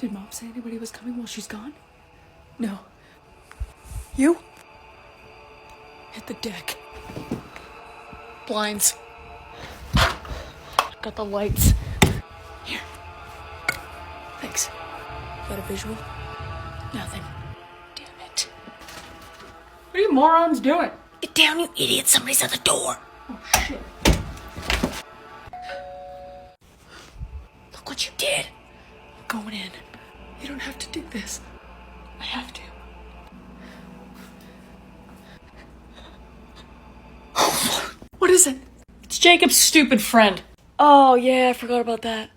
Did Mom say anybody was coming while she's gone? No. You? Hit the deck. Blinds. Got the lights. Here. Thanks. Got a visual? Nothing. Damn it. What are you morons doing? Get down, you idiot. Somebody's at the door. Oh, shit. Look what you did. I'm going in. You don't have to do this. I have to. What is it? It's Jacob's stupid friend. Oh, yeah, I forgot about that.